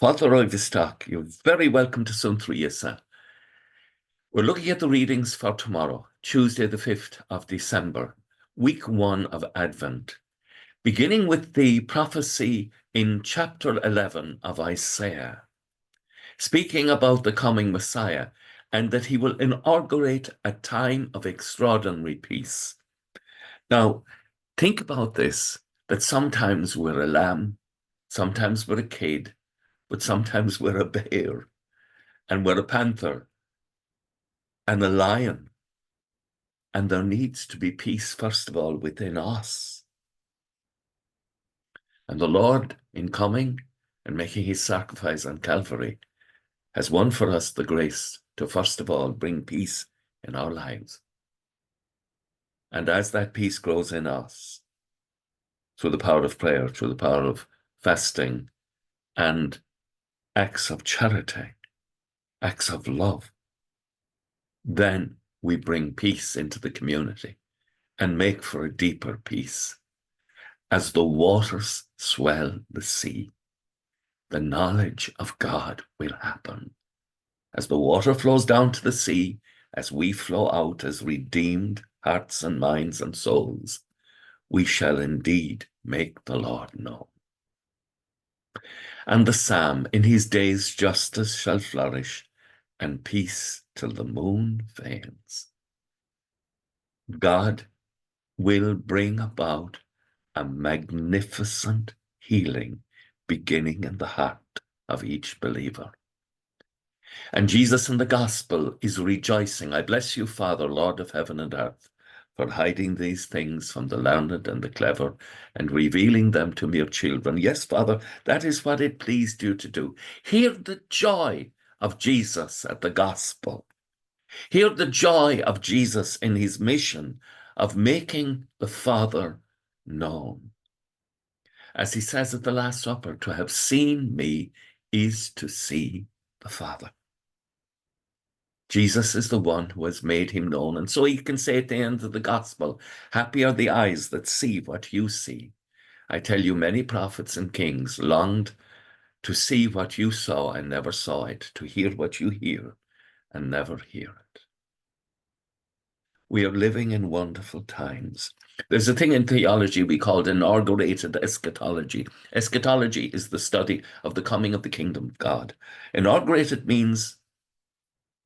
Folklore you're very welcome to Suantraí Íosa. We're looking at the readings for tomorrow, Tuesday the 5th of December, week 1 of Advent, beginning with the prophecy in chapter 11 of Isaiah, speaking about the coming Messiah and that he will inaugurate a time of extraordinary peace. Now, think about this, that sometimes we're a lamb, sometimes we're a kid, but sometimes we're a bear, and we're a panther, and a lion. And there needs to be peace, first of all, within us. And the Lord, in coming and making his sacrifice on Calvary, has won for us the grace to, first of all, bring peace in our lives. And as that peace grows in us, through the power of prayer, through the power of fasting, and acts of charity, acts of love, then we bring peace into the community and make for a deeper peace. As the waters swell the sea, the knowledge of God will happen. As the water flows down to the sea, as we flow out as redeemed hearts and minds and souls, we shall indeed make the Lord known. And the psalm, in his days justice shall flourish, and peace till the moon fails. God will bring about a magnificent healing beginning in the heart of each believer. And Jesus in the gospel is rejoicing. I bless you, Father, Lord of heaven and earth, for hiding these things from the learned and the clever and revealing them to mere children. Yes, Father, that is what it pleased you to do. Hear the joy of Jesus at the gospel. Hear the joy of Jesus in his mission of making the Father known. As he says at the Last Supper, to have seen me is to see the Father. Jesus is the one who has made him known. And so he can say at the end of the gospel, happy are the eyes that see what you see. I tell you, many prophets and kings longed to see what you saw and never saw it, to hear what you hear and never hear it. We are living in wonderful times. There's a thing in theology we call inaugurated eschatology. Eschatology is the study of the coming of the kingdom of God. Inaugurated means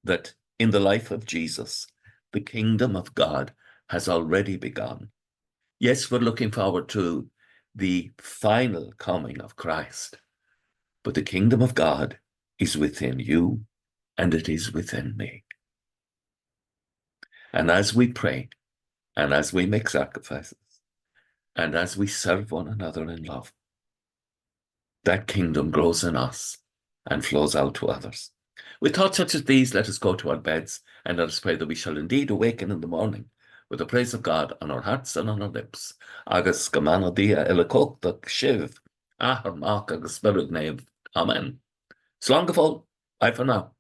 that in the life of Jesus, the kingdom of God has already begun. Yes, we're looking forward to the final coming of Christ, but the kingdom of God is within you and it is within me. And as we pray, and as we make sacrifices, and as we serve one another in love, that kingdom grows in us and flows out to others. With thoughts such as these, let us go to our beds and let us pray that we shall indeed awaken in the morning with the praise of God on our hearts and on our lips. Agus gamana dia ilakota shiv, ahar mak agus spirit nave. Amen. Slán go fóill. Bye for now.